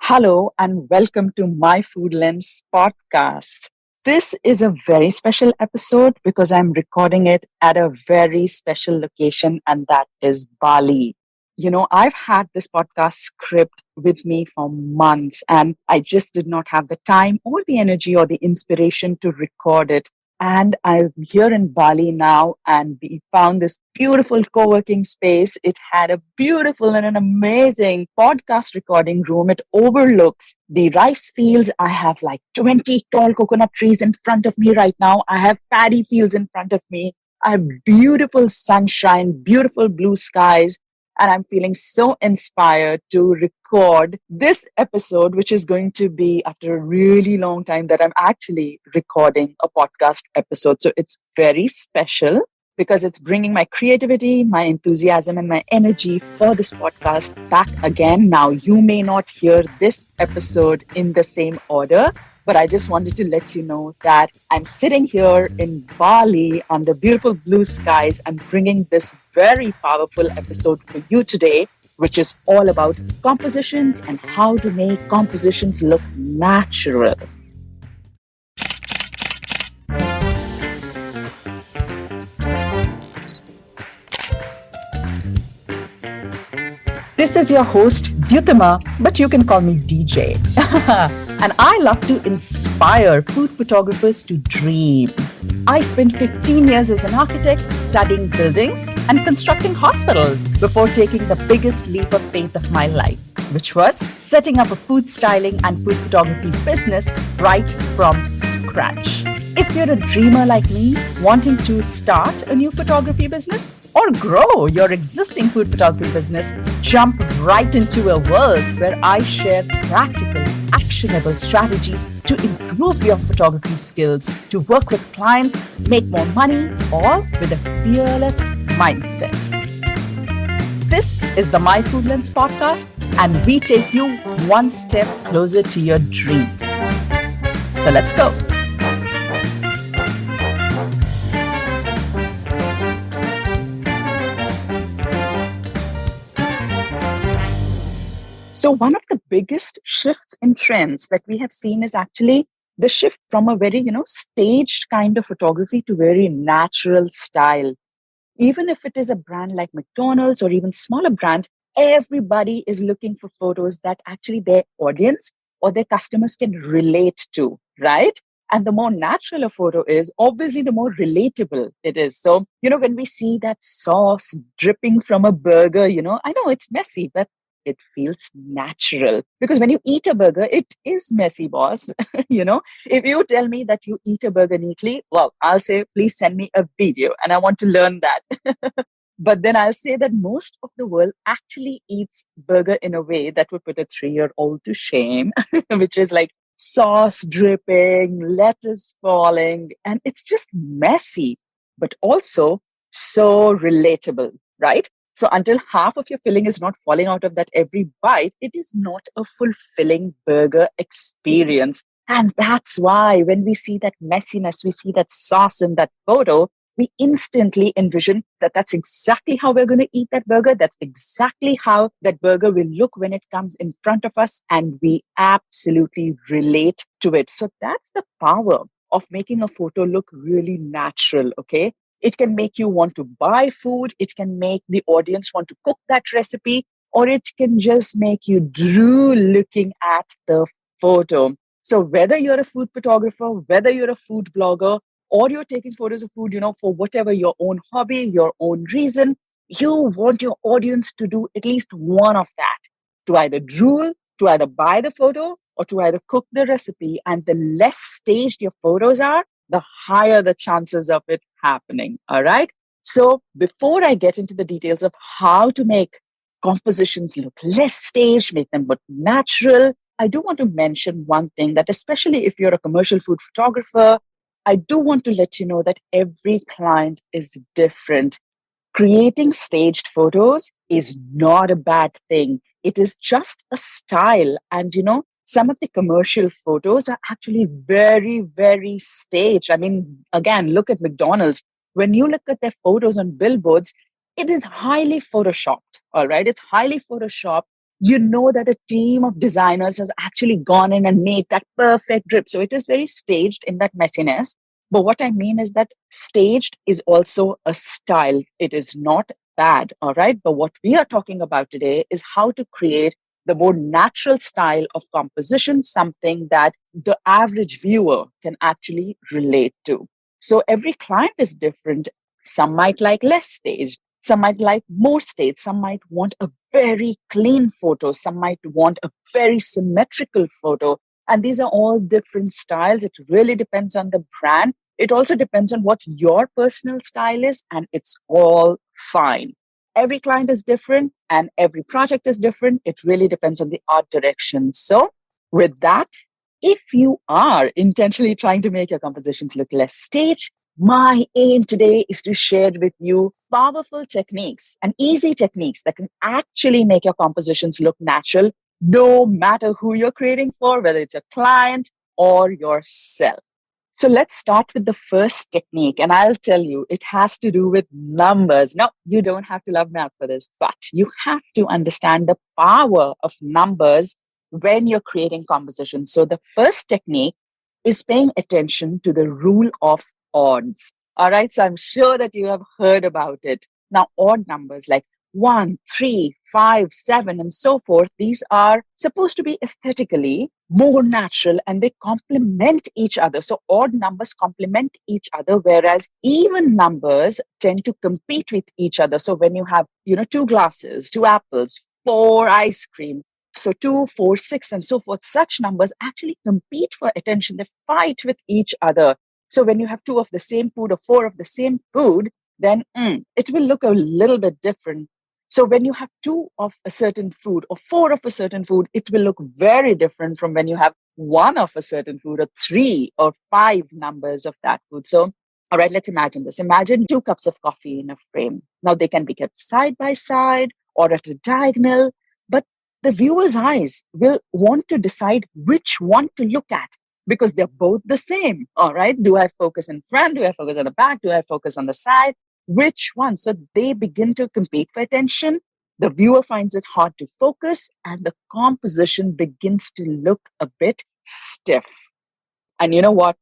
Hello and welcome to My Food Lens podcast. This is a very special episode because I'm recording it at a very special location, and that is Bali. I've had this podcast script with me for months, and I just did not have the time or the energy or the inspiration to record it. And I'm here in Bali now, and we found this beautiful co working space. It had a beautiful and an amazing podcast recording room. It overlooks the rice fields. I have like 20 tall coconut trees in front of me right now. I have paddy fields in front of me. I have beautiful sunshine, beautiful blue skies, and I'm feeling so inspired to record this episode, which is going to be after a really long time that I'm actually recording a podcast episode. So it's very special because it's bringing my creativity, my enthusiasm, and my energy for this podcast back again. Now, you may not hear this episode in the same order, but I just wanted to let you know that I'm sitting here in Bali under beautiful blue skies. I'm bringing this very powerful episode for you today, which is all about compositions and how to make compositions look natural. This is your host, Dyutama, but you can call me DJ. And I love to inspire food photographers to dream. I spent 15 years as an architect studying buildings and constructing hospitals before taking the biggest leap of faith of my life, which was setting up a food styling and food photography business right from scratch. If you're a dreamer like me, wanting to start a new photography business or grow your existing food photography business, jump right into a world where I share practical, actionable strategies to improve your photography skills, to work with clients, make more money, all with a fearless mindset. This is the My Food Lens podcast, and we take you one step closer to your dreams. So let's go. So one of the biggest shifts in trends that we have seen is actually the shift from a very, staged kind of photography to very natural style. Even if it is a brand like McDonald's or even smaller brands, everybody is looking for photos that actually their audience or their customers can relate to, right? And the more natural a photo is, obviously, the more relatable it is. So, when we see that sauce dripping from a burger, I know it's messy, but it feels natural because when you eat a burger, it is messy, boss. If you tell me that you eat a burger neatly, well, I'll say, please send me a video and I want to learn that. But then I'll say that most of the world actually eats burger in a way that would put a 3-year-old to shame, which is like sauce dripping, lettuce falling, and it's just messy, but also so relatable, right? So until half of your filling is not falling out of that every bite, it is not a fulfilling burger experience. And that's why when we see that messiness, we see that sauce in that photo, we instantly envision that that's exactly how we're going to eat that burger. That's exactly how that burger will look when it comes in front of us. And we absolutely relate to it. So that's the power of making a photo look really natural, okay? It can make you want to buy food. It can make the audience want to cook that recipe, or it can just make you drool looking at the photo. So whether you're a food photographer, whether you're a food blogger, or you're taking photos of food, for whatever your own hobby, your own reason, you want your audience to do at least one of that, to either drool, to either buy the photo, or to either cook the recipe. And the less staged your photos are, the higher the chances of it happening. All right. So before I get into the details of how to make compositions look less staged, make them look natural, I do want to mention one thing that, especially if you're a commercial food photographer, I do want to let you know that every client is different. Creating staged photos is not a bad thing. It is just a style. And, some of the commercial photos are actually very, very staged. I mean, again, look at McDonald's. When you look at their photos on billboards, it is highly photoshopped. All right. It's highly photoshopped. You know that a team of designers has actually gone in and made that perfect drip. So it is very staged in that messiness. But what I mean is that staged is also a style. It is not bad, all right? But what we are talking about today is how to create the more natural style of composition, something that the average viewer can actually relate to. So every client is different. Some might like less staged, some might like more staged, some might want a very clean photo, some might want a very symmetrical photo. And these are all different styles. It really depends on the brand. It also depends on what your personal style is, and it's all fine. Every client is different and every project is different. It really depends on the art direction. So, with that, if you are intentionally trying to make your compositions look less staged, my aim today is to share with you powerful techniques and easy techniques that can actually make your compositions look natural, no matter who you're creating for, whether it's a client or yourself. So let's start with the first technique. And I'll tell you, it has to do with numbers. No, you don't have to love math for this, but you have to understand the power of numbers when you're creating compositions. So the first technique is paying attention to the rule of odds. All right. So I'm sure that you have heard about it. Now, odd numbers like 1, 3, 5, 7, and so forth, these are supposed to be aesthetically more natural and they complement each other. So odd numbers complement each other, whereas even numbers tend to compete with each other. So when you have, two glasses, two apples, four ice cream, so 2, 4, 6, and so forth, such numbers actually compete for attention. They fight with each other. So when you have two of the same food or four of the same food, then it will look a little bit different. So when you have two of a certain food or four of a certain food, it will look very different from when you have one of a certain food or three or five numbers of that food. So, all right, let's imagine this. Imagine 2 cups of coffee in a frame. Now they can be kept side by side or at a diagonal, but the viewer's eyes will want to decide which one to look at because they're both the same. All right. Do I focus in front? Do I focus on the back? Do I focus on the side? Which one? So they begin to compete for attention. The viewer finds it hard to focus, and the composition begins to look a bit stiff. And you know what?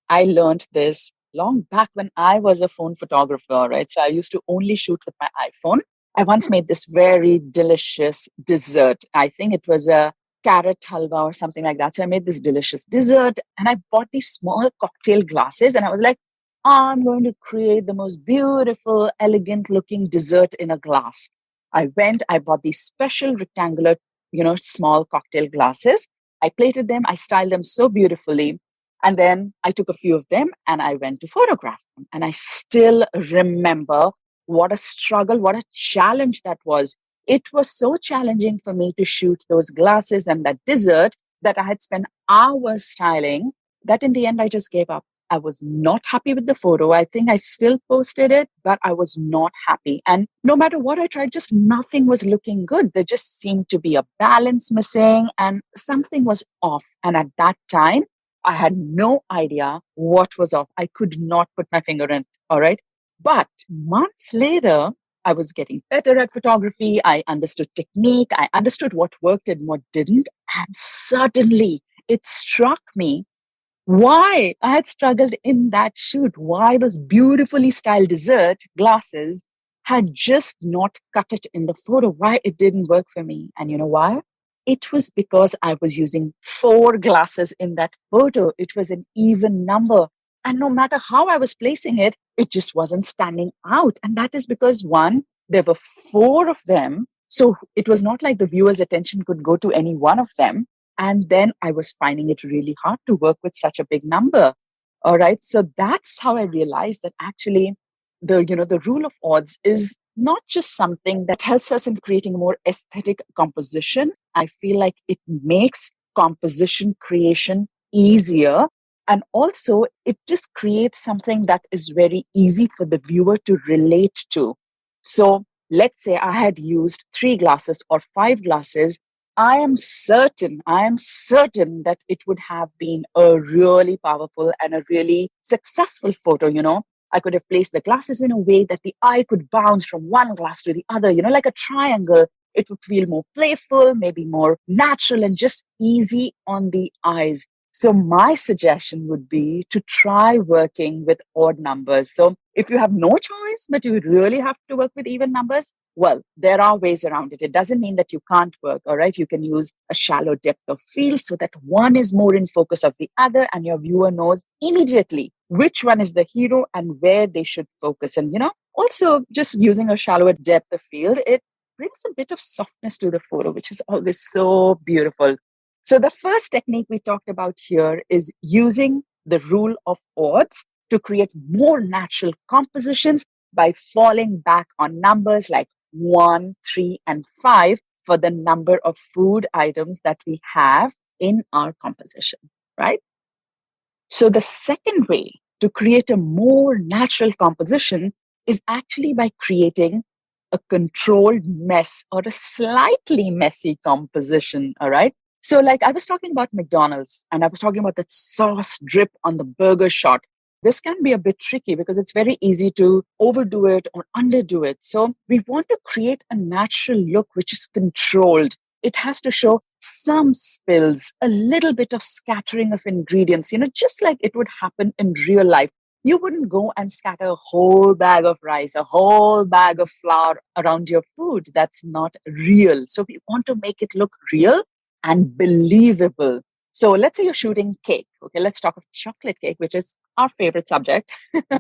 I learned this long back when I was a phone photographer, right? So I used to only shoot with my iPhone. I once made this very delicious dessert. I think it was a carrot halwa or something like that. So I made this delicious dessert and I bought these small cocktail glasses and I was like, I'm going to create the most beautiful, elegant looking dessert in a glass. I bought these special rectangular, small cocktail glasses. I plated them, I styled them so beautifully. And then I took a few of them and I went to photograph them. And I still remember what a struggle, what a challenge that was. It was so challenging for me to shoot those glasses and that dessert that I had spent hours styling that in the end I just gave up. I was not happy with the photo. I think I still posted it, but I was not happy. And no matter what I tried, just nothing was looking good. There just seemed to be a balance missing and something was off. And at that time, I had no idea what was off. I could not put my finger in it. All right. But months later, I was getting better at photography. I understood technique. I understood what worked and what didn't. And suddenly it struck me why I had struggled in that shoot, why those beautifully styled dessert glasses had just not cut it in the photo, why it didn't work for me. And you know why? It was because I was using four glasses in that photo. It was an even number. And no matter how I was placing it, it just wasn't standing out. And that is because one, there were four of them. So it was not like the viewer's attention could go to any one of them. And then I was finding it really hard to work with such a big number. All right. So that's how I realized that actually the rule of odds is not just something that helps us in creating a more aesthetic composition. I feel like it makes composition creation easier. And also, it just creates something that is very easy for the viewer to relate to. So, let's say I had used 3 glasses or 5 glasses. I am certain that it would have been a really powerful and a really successful photo. I could have placed the glasses in a way that the eye could bounce from one glass to the other, like a triangle. It would feel more playful, maybe more natural and just easy on the eyes. So my suggestion would be to try working with odd numbers. So if you have no choice, but you really have to work with even numbers, well, there are ways around it. It doesn't mean that you can't work, all right? You can use a shallow depth of field so that one is more in focus of the other and your viewer knows immediately which one is the hero and where they should focus. And, also just using a shallower depth of field, it brings a bit of softness to the photo, which is always so beautiful. So the first technique we talked about here is using the rule of odds to create more natural compositions by falling back on numbers like 1, 3, and 5 for the number of food items that we have in our composition, right? So the second way to create a more natural composition is actually by creating a controlled mess or a slightly messy composition, all right? So, like I was talking about McDonald's and I was talking about that sauce drip on the burger shot. This can be a bit tricky because it's very easy to overdo it or underdo it. So, we want to create a natural look which is controlled. It has to show some spills, a little bit of scattering of ingredients, just like it would happen in real life. You wouldn't go and scatter a whole bag of rice, a whole bag of flour around your food. That's not real. So we want to make it look real and believable. So let's say you're shooting cake. Okay, let's talk of chocolate cake, which is our favorite subject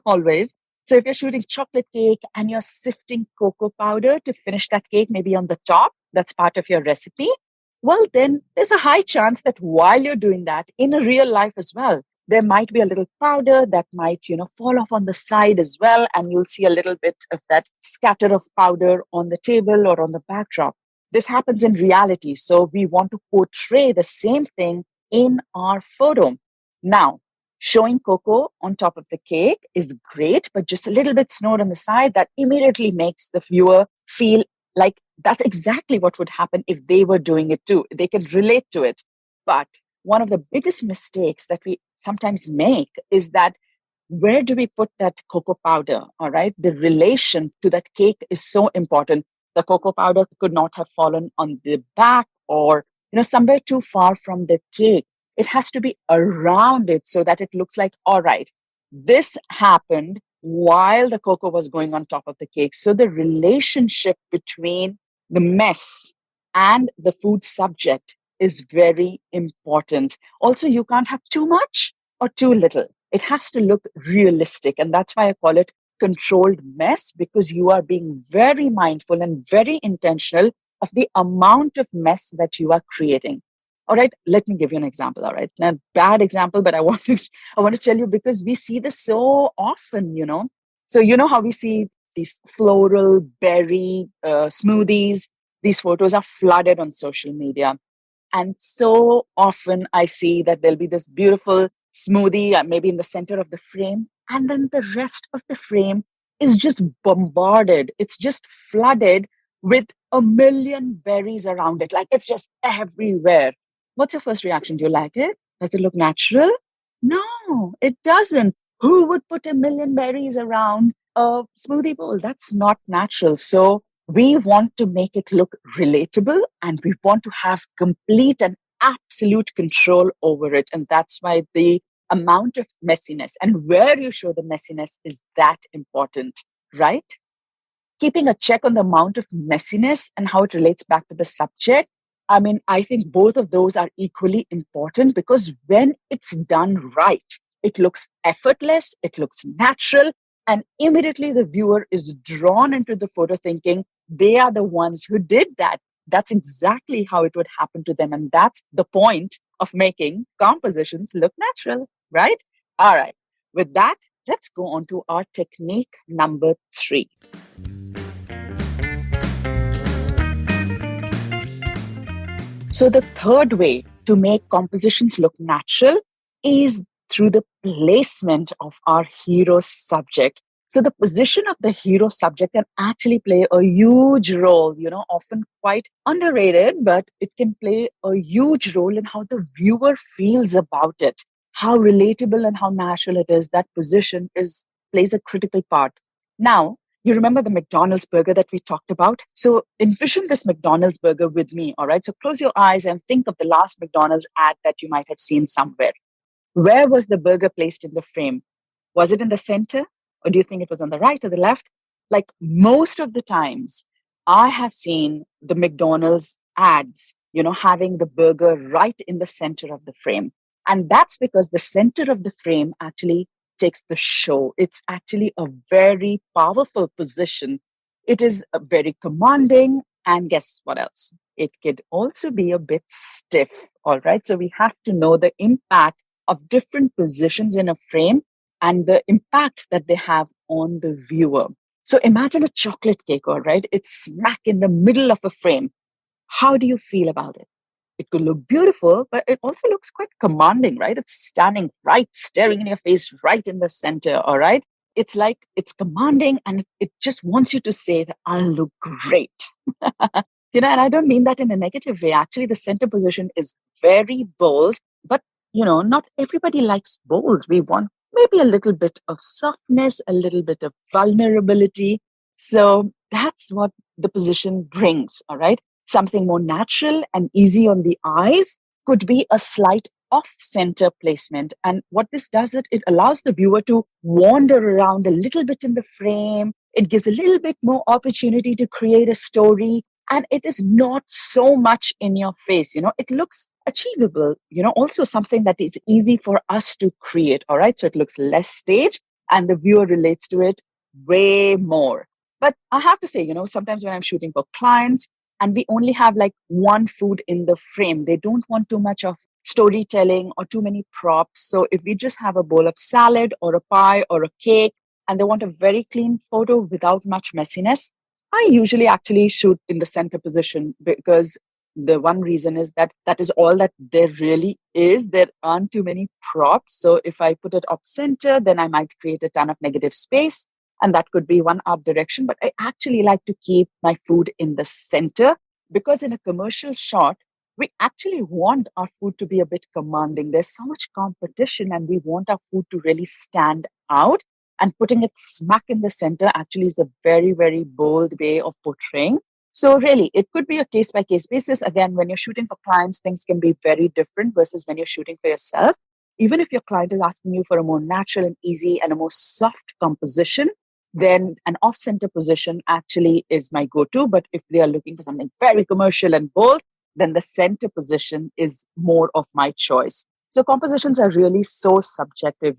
always. So if you're shooting chocolate cake and you're sifting cocoa powder to finish that cake, maybe on the top, that's part of your recipe. Well, then there's a high chance that while you're doing that in a real life as well, there might be a little powder that might, fall off on the side as well. And you'll see a little bit of that scatter of powder on the table or on the backdrop. This happens in reality. So we want to portray the same thing in our photo. Now, showing cocoa on top of the cake is great, but just a little bit snowed on the side, that immediately makes the viewer feel like that's exactly what would happen if they were doing it too. They can relate to it. But one of the biggest mistakes that we sometimes make is that where do we put that cocoa powder? All right. The relation to that cake is so important. The cocoa powder could not have fallen on the back or, somewhere too far from the cake. It has to be around it so that it looks like, all right, this happened while the cocoa was going on top of the cake. So the relationship between the mess and the food subject is very important. Also, you can't have too much or too little. It has to look realistic. And that's why I call it controlled mess, because you are being very mindful and very intentional of the amount of mess that you are creating. All right, let me give you an example. All right, now bad example, but I want to tell you because we see this so often. So you know how we see these floral berry smoothies. These photos are flooded on social media. And so often I see that there'll be this beautiful smoothie, maybe in the center of the frame, and then the rest of the frame is just bombarded. It's just flooded with a million berries around it. Like it's just everywhere. What's your first reaction? Do you like it? Does it look natural? No, it doesn't. Who would put a million berries around a smoothie bowl? That's not natural. So we want to make it look relatable and we want to have complete and absolute control over it. And that's why the amount of messiness and where you show the messiness is that important, right? Keeping a check on the amount of messiness and how it relates back to the subject. I mean, I think both of those are equally important because when it's done right, it looks effortless, it looks natural, and immediately the viewer is drawn into the photo thinking they are the ones who did that. That's exactly how it would happen to them. And that's the point of making compositions look natural, right? All right. With that, let's go on to our technique number 3. So the third way to make compositions look natural is through the placement of our hero subject. So the position of the hero subject can actually play a huge role, often quite underrated, but it can play a huge role in how the viewer feels about it, how relatable and how natural it is. That position plays a critical part. Now, You remember the McDonald's burger that we talked about? So envision this McDonald's burger with me, all right? So close your eyes and think of the last McDonald's ad that you might have seen somewhere. Where was the burger placed in the frame? Was it in the center? Or do you think it was on the right or the left? Like most of the times, I have seen the McDonald's ads, having the burger right in the center of the frame. And that's because the center of the frame actually takes the show. It's actually a very powerful position. It is very commanding. And guess what else? It could also be a bit stiff. All right. So we have to know the impact of different positions in a frame and the impact that they have on the viewer. So imagine a chocolate cake, all right? It's smack in the middle of a frame. How do you feel about it? It could look beautiful, but it also looks quite commanding, right? It's standing right, staring in your face, right in the center, all right? It's like it's commanding and it just wants you to say that I'll look great. And I don't mean that in a negative way. Actually, the center position is very bold, but not everybody likes bold. We want maybe a little bit of softness, a little bit of vulnerability. So that's what the position brings. All right. Something more natural and easy on the eyes could be a slight off center placement. And what this does, it allows the viewer to wander around a little bit in the frame. It gives a little bit more opportunity to create a story. And it is not so much in your face. It looks achievable, also something that is easy for us to create. All right. So it looks less staged and the viewer relates to it way more. But I have to say, sometimes when I'm shooting for clients and we only have like one food in the frame, they don't want too much of storytelling or too many props. So if we just have a bowl of salad or a pie or a cake and they want a very clean photo without much messiness, I usually actually shoot in the center position because the one reason is that is all that there really is. There aren't too many props. So if I put it off center, then I might create a ton of negative space. And that could be one art direction. But I actually like to keep my food in the center because in a commercial shot, we actually want our food to be a bit commanding. There's so much competition and we want our food to really stand out. And putting it smack in the center actually is a very, very bold way of portraying. So really, it could be a case-by-case basis. Again, when you're shooting for clients, things can be very different versus when you're shooting for yourself. Even if your client is asking you for a more natural and easy and a more soft composition, then an off-center position actually is my go-to. But if they are looking for something very commercial and bold, then the center position is more of my choice. So compositions are really so subjective.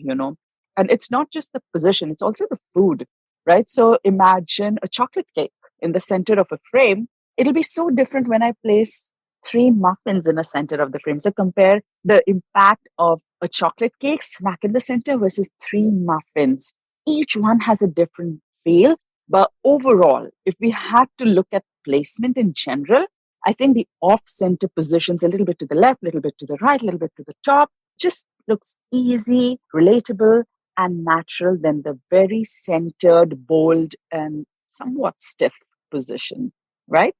And it's not just the position, it's also the food, right? So imagine a chocolate cake in the center of a frame. It'll be so different when I place three muffins in the center of the frame. So compare the impact of a chocolate cake smack in the center versus three muffins. Each one has a different feel. But overall, if we had to look at placement in general, I think the off-center positions a little bit to the left, a little bit to the right, a little bit to the top, just looks easy, relatable, and natural than the very centered, bold, and somewhat stiff position, right?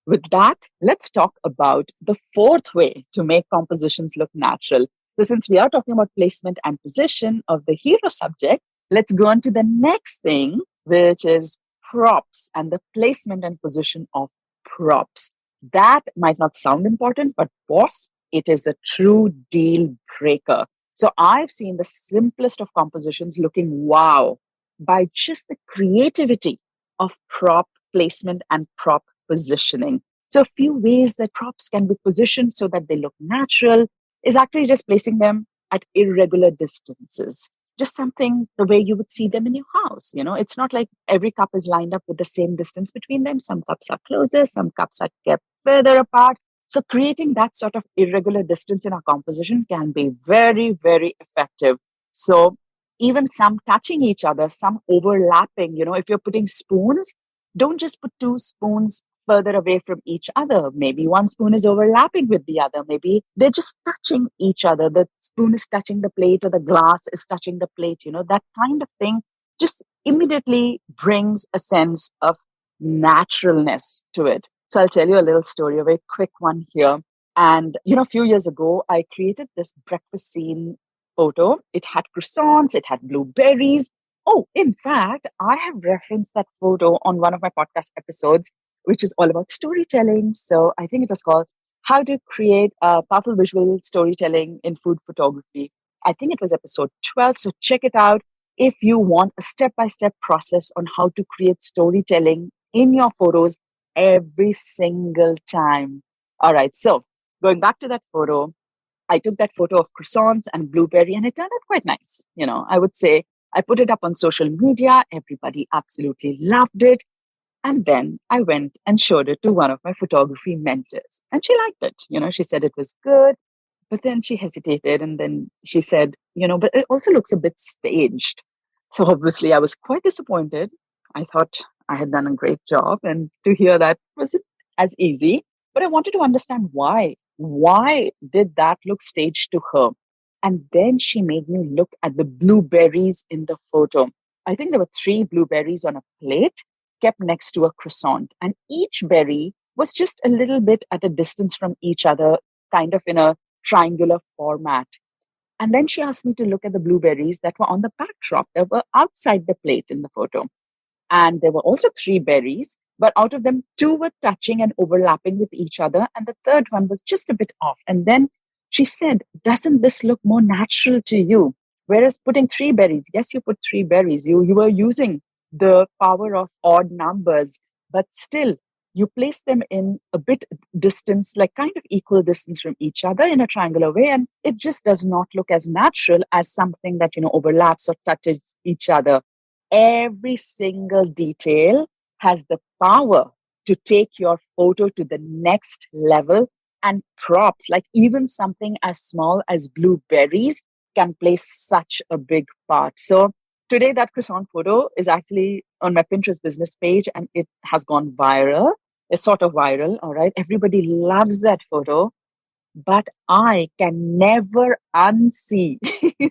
With that, let's talk about the fourth way to make compositions look natural. So, since we are talking about placement and position of the hero subject, let's go on to the next thing, which is props and the placement and position of props. That might not sound important, but boss, it is a true deal breaker. So I've seen the simplest of compositions looking wow by just the creativity of prop placement and prop positioning. So a few ways that props can be positioned so that they look natural is actually just placing them at irregular distances. Just something the way you would see them in your house. It's not like every cup is lined up with the same distance between them. Some cups are closer, some cups are kept further apart. So creating that sort of irregular distance in our composition can be very, very effective. So even some touching each other, some overlapping, if you're putting spoons, don't just put two spoons further away from each other. Maybe one spoon is overlapping with the other. Maybe they're just touching each other. The spoon is touching the plate or the glass is touching the plate. That kind of thing just immediately brings a sense of naturalness to it. So I'll tell you a little story, a very quick one here. And, a few years ago, I created this breakfast scene photo. It had croissants, it had blueberries, Oh, in fact, I have referenced that photo on one of my podcast episodes, which is all about storytelling. So I think it was called How to Create Powerful Visual Storytelling in Food Photography. I think it was episode 12. So check it out if you want a step by step process on how to create storytelling in your photos every single time. All right. So going back to that photo, I took that photo of croissants and blueberry and it turned out quite nice. I would say I put it up on social media. Everybody absolutely loved it. And then I went and showed it to one of my photography mentors and she liked it. She said it was good, but then she hesitated and then she said, but it also looks a bit staged. So obviously I was quite disappointed. I thought I had done a great job and to hear that wasn't as easy, but I wanted to understand why. Why did that look staged to her? And then she made me look at the blueberries in the photo. I think there were three blueberries on a plate kept next to a croissant, and each berry was just a little bit at a distance from each other, kind of in a triangular format. And then she asked me to look at the blueberries that were on the backdrop, that were outside the plate in the photo. And there were also three berries, but out of them, two were touching and overlapping with each other, and the third one was just a bit off. And then she said, "Doesn't this look more natural to you?" Whereas putting three berries, yes, you put three berries, you were using the power of odd numbers, but still you place them in a bit distance, like kind of equal distance from each other in a triangular way, and it just does not look as natural as something that overlaps or touches each other. Every single detail has the power to take your photo to the next level, and props, like even something as small as blueberries, can play such a big part. So today that croissant photo is actually on my Pinterest business page and it has gone viral. It's sort of viral, all right? Everybody loves that photo, but I can never unsee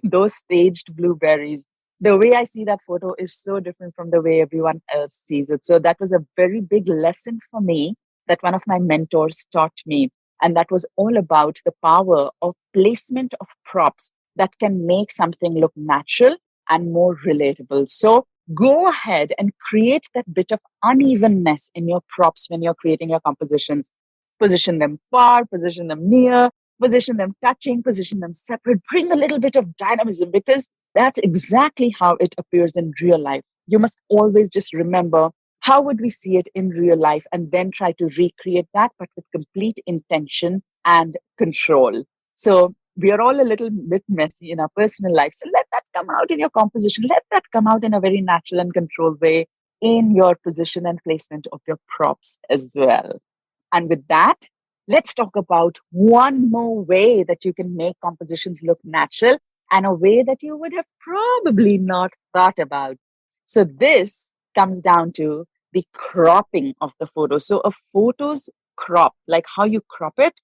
those staged blueberries. The way I see that photo is so different from the way everyone else sees it. So that was a very big lesson for me that one of my mentors taught me. And that was all about the power of placement of props that can make something look natural and more relatable. So go ahead and create that bit of unevenness in your props when you're creating your compositions. Position them far, position them near, position them touching, position them separate, bring a little bit of dynamism because that's exactly how it appears in real life. You must always just remember how would we see it in real life and then try to recreate that, but with complete intention and control. So we are all a little bit messy in our personal life. So let that come out in your composition. Let that come out in a very natural and controlled way in your position and placement of your props as well. And with that, let's talk about one more way that you can make compositions look natural and a way that you would have probably not thought about. So, this comes down to the cropping of the photo. So, a photo's crop, like how you crop it,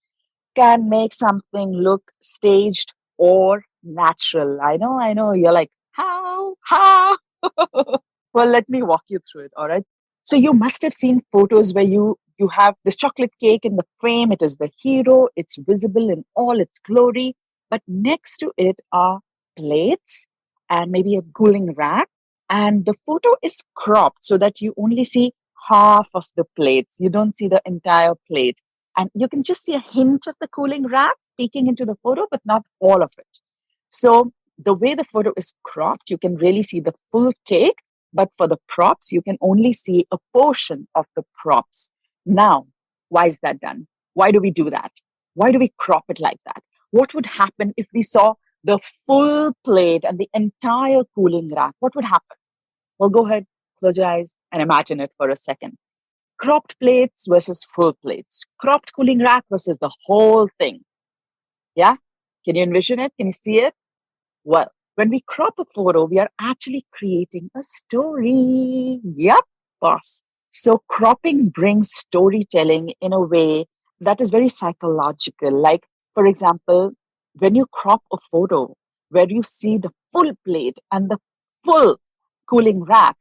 can make something look staged or natural. I know. You're like, how? How? Well, let me walk you through it. All right. So you must have seen photos where you have this chocolate cake in the frame. It is the hero. It's visible in all its glory. But next to it are plates and maybe a cooling rack. And the photo is cropped so that you only see half of the plates. You don't see the entire plate. And you can just see a hint of the cooling rack peeking into the photo, but not all of it. So the way the photo is cropped, you can really see the full cake, but for the props, you can only see a portion of the props. Now, why is that done? Why do we do that? Why do we crop it like that? What would happen if we saw the full plate and the entire cooling rack? What would happen? Well, go ahead, close your eyes and imagine it for a second. Cropped plates versus full plates. Cropped cooling rack versus the whole thing. Yeah? Can you envision it? Can you see it? Well, when we crop a photo, we are actually creating a story. Yep, boss. So cropping brings storytelling in a way that is very psychological. Like, for example, when you crop a photo where you see the full plate and the full cooling rack,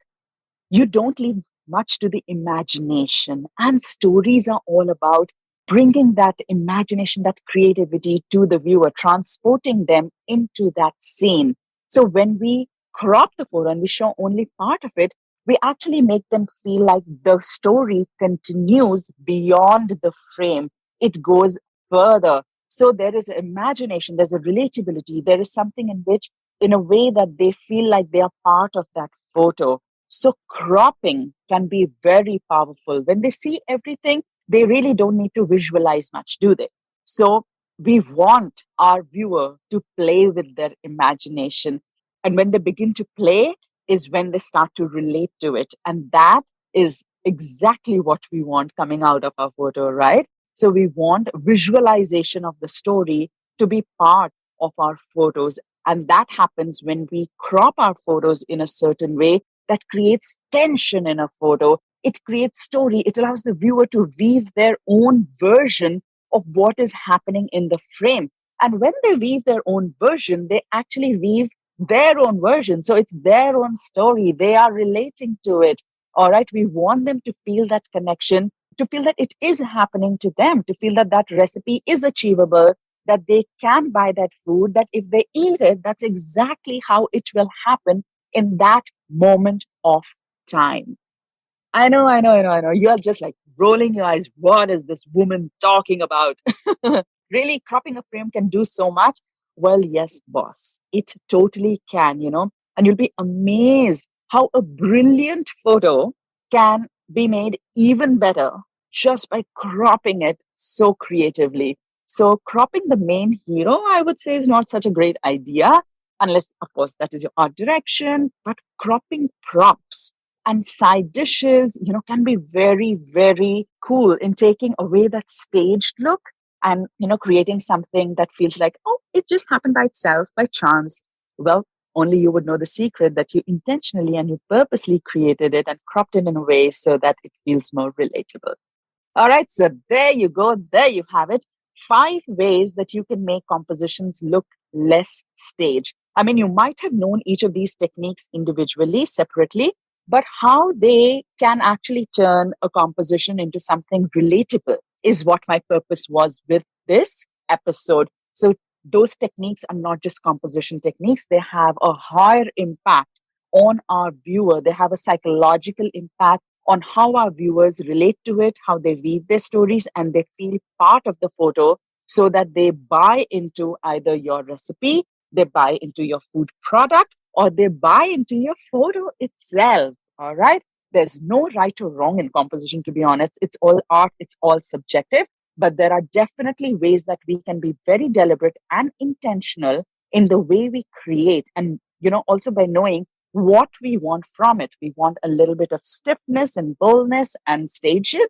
you don't leave much to the imagination. And stories are all about bringing that imagination, that creativity to the viewer, transporting them into that scene. So when we crop the photo and we show only part of it, we actually make them feel like the story continues beyond the frame. It goes further. So there is imagination, there's a relatability, there is something in which, in a way that they feel like they are part of that photo. So cropping can be very powerful. When they see everything, they really don't need to visualize much, do they? So we want our viewer to play with their imagination. And when they begin to play, is when they start to relate to it. And that is exactly what we want coming out of our photo, right? So we want visualization of the story to be part of our photos. And that happens when we crop our photos in a certain way that creates tension in a photo. It creates story. It allows the viewer to weave their own version of what is happening in the frame. And when they weave their own version, they actually weave their own version. So it's their own story. They are relating to it. All right. We want them to feel that connection, to feel that it is happening to them, to feel that that recipe is achievable, that they can buy that food, that if they eat it, that's exactly how it will happen in that moment of time. I know. You're just like rolling your eyes. What is this woman talking about? Really, cropping a frame can do so much. Well, yes, boss, it totally can. And you'll be amazed how a brilliant photo can be made even better just by cropping it so creatively. So, cropping the main hero, I would say, is not such a great idea, unless, of course, that is your art direction, but cropping props and side dishes, can be very, very cool in taking away that staged look and, creating something that feels like, oh, it just happened by itself, by chance. Well, only you would know the secret that you intentionally and you purposely created it and cropped it in a way so that it feels more relatable. All right, so there you go. There you have it. 5 ways that you can make compositions look less staged. I mean, you might have known each of these techniques individually, separately, but how they can actually turn a composition into something relatable is what my purpose was with this episode. So, those techniques are not just composition techniques, they have a higher impact on our viewer, they have a psychological impact on how our viewers relate to it, how they weave their stories, and they feel part of the photo so that they buy into either your recipe, they buy into your food product, or they buy into your photo itself. All right. There's no right or wrong in composition, to be honest. It's all art, it's all subjective. But there are definitely ways that we can be very deliberate and intentional in the way we create. And, also by knowing what we want from it. We want a little bit of stiffness and boldness and stageness,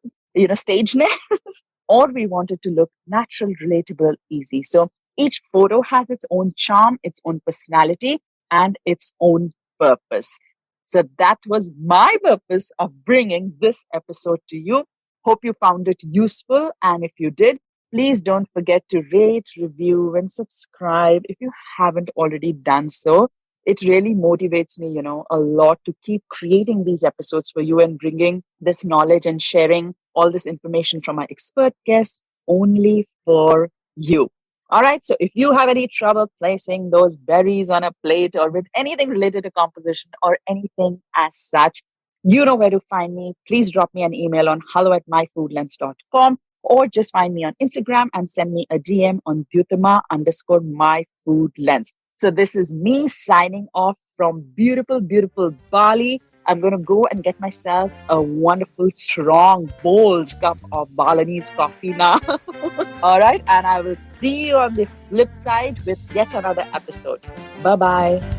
or we want it to look natural, relatable, easy. So each photo has its own charm, its own personality, and its own purpose. So that was my purpose of bringing this episode to you. Hope you found it useful. And if you did, please don't forget to rate, review, and subscribe if you haven't already done so. It really motivates me, a lot to keep creating these episodes for you and bringing this knowledge and sharing all this information from my expert guests only for you. All right. So if you have any trouble placing those berries on a plate or with anything related to composition or anything as such, you know where to find me. Please drop me an email on hello@myfoodlens.com or just find me on Instagram and send me a DM on Dyutama_myfoodlens. So this is me signing off from beautiful, beautiful Bali. I'm going to go and get myself a wonderful, strong, bold cup of Balinese coffee now. All right. And I will see you on the flip side with yet another episode. Bye-bye.